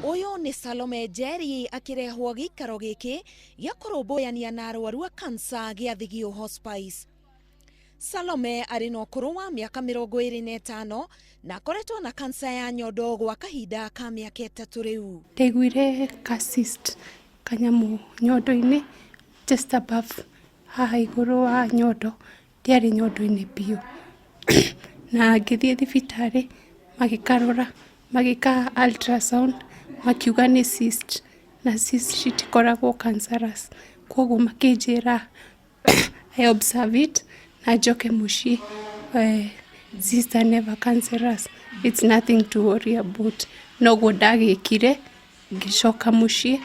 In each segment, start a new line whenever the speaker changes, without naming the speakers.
Uyu ni Salome Njeri akirehwo gikaro giki gia kurumbuiania na arwaru a cancer gia Thigio Hospice. Salome ari na ukuru wa miaka 25 na akoretwo na cancer ya nyondo gwa kahinda ka miaka 3 riu.
Ndeguire ka cyst kanyamu nyondo-ini just above haha iguru wa nyondo, ndiari nyondo-ini biu na ngithie thibitari magikarora magika ultrasound makiuga ni cyst na cyst citikoragwo cancerous, koguo makinjira I observe it na njoke mucii. Cyst are never cancerous, it's nothing to worry about. Noguo ndagikire ngicoka mucii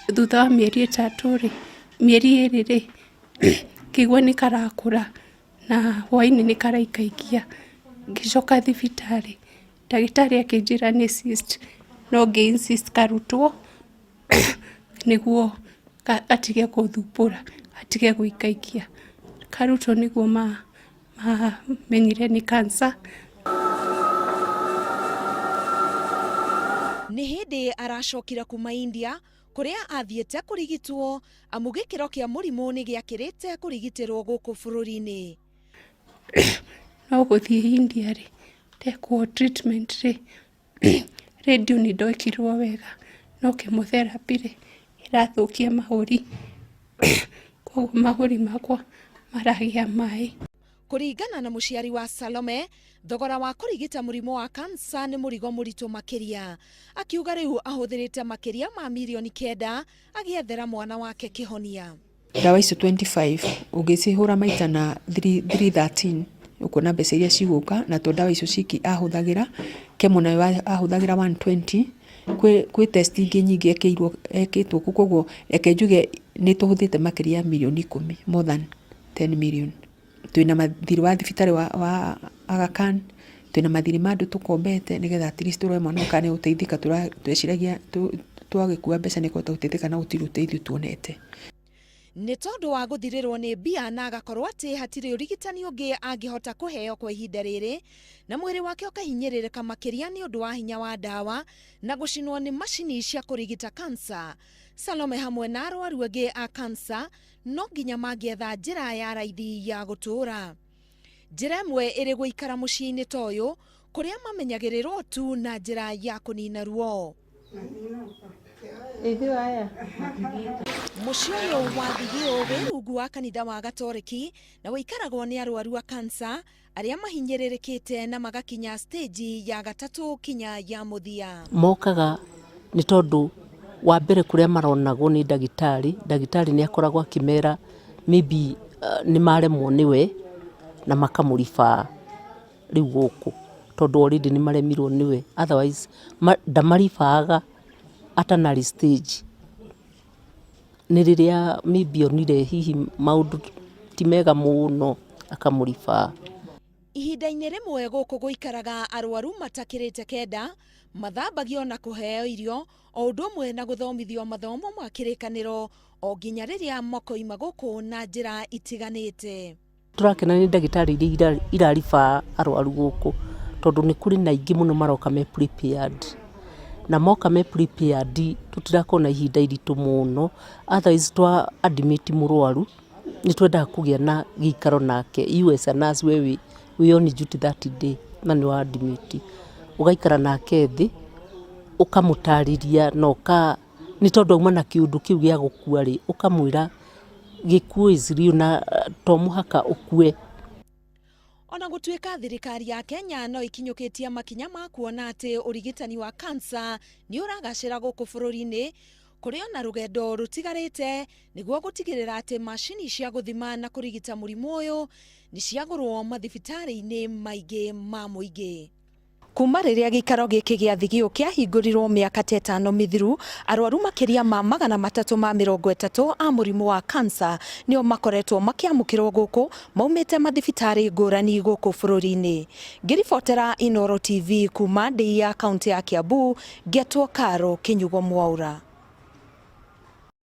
thutha wa mieri 3 mieri 2 kigwa ni karakura na hwaini ni karaikaikia. Ngicoka thibitari ndagitari akinjira ni cyst, no ngi insist karutwo niguo atige kuthumbura, atige guikaikia. Karutwo niguo menyire ni cancer.
Ni hindi aracokira kuma India kuria athiete kurigitwo amu gikiro kia murimu ni giakirite kurigitirwo guku bururi-ini.
No guthie India ri tekwo treatment ri radio ni ndokirwo wega, no chemotherapy ri irathukia mahuri koguo mahuri makwa maragia mai.
Kuringana na muciari wa Salome, thogora wa kurigita murimu wa cancer ni murigo muritu makiria. Akiuga riu ahuthirite makiria ma milioni 9 agiethera mwana wake kihonia.
Dawa icio 25 ungicihura maita na 313 ukona mbeca iria ciguka, na to dawa icio ciki ahuthagira kemo nayo ahuthagira 120. Kwi test ingi nyingi ekitwo koguo ekenjuge ni tuhuthite makiria milioni 10, more than 10 million. Twina mathiri wa thibitari wa Aga Khan, twina mathiri mandu tukombete nigetha at least turwe mwana ukane uteithika. Tweciragia twagikua mbeca ni kota uteithika na utiru uteithio tuonete.
Ni tondu wa guthirirwo ni mbia na agakorwo ati hatiri urigitani ungi angihota kuheo kwa ihinda riri, na mwiri wake ukahinyiririka makiria ni undu wa hinya wa dawa na gucinwo ni macini cia kurigita cancer. Salome hamwe na arwaru angi a cancer no nginya mangietha njira ya raithi ya gutura. Njira imwe iri guikara mucii-ini toyo kuria mamenyagirirwo tu na njira ya kunina ruo. Mucii uyu wa Thigio wi rungu wa kanitha wa Gatoreki na wikaragwo ni arwaru a cancer aria mahinyiririkite na magakinya stage ya 3 kinya ya muthia.
Mokaga ni tondu wa mbere kuria maronagwo ni ndagitari ni akoragwo akimera maybe ni maremwo niwe na makamurifa riu guku tondu already ni maremirwo niwe, otherwise ndamarifaga atanari stage. Ni riria maybe onire hihi maundu ti mega muno akamurifa.
Ihinda-ini rimwe guku guikaraga arwaru matakirite kenda mathambagio na kuheo irio o undu umwe na guthomithio mathomo ma kirikaniro o nginya riria makoima guku na njira itiganite.
Turakena ni ndagitari iria irarifa arwaru guku tondu ni kuri na ingi muno maroka me prepared, na moka me prepared tutirakona ihinda iritu muno. Otherwise twa admit murwaru ni twenda kugia na gikaro nake US nurse we on duty that day na ni wa admit ugaikara nake thi ukamutariria no ka ni tondu uma na kiundu kiu gia gukua ri ukamwira gikuo iziriu na to muhaka ukue.
Ona gutuika thirikari ya Kenya no ikinyukitia makinya ma kuona ati urigitani wa cancer ni uragacira guku bururi-ini, kuri ona rugendo rutigarite niguo gutigirira ati macini cia guthima na kurigita murimu uyu ni ciagurwo mathibitari-ini maingi ma muingi. Kuma riria gikaro giki gia Thigio kiahingurirwo miaka 5 mithiru, arwaru makiria ma 330 a murimu wa cancer nio makoretwo makiamukirwo guku maumite mathibitari ngurani guku bururi-ini. Ngiribotera Inooro TV kuma Ndei ya kaunti ya Kiambu, ngetwo Karo Kinyugo Mwaura.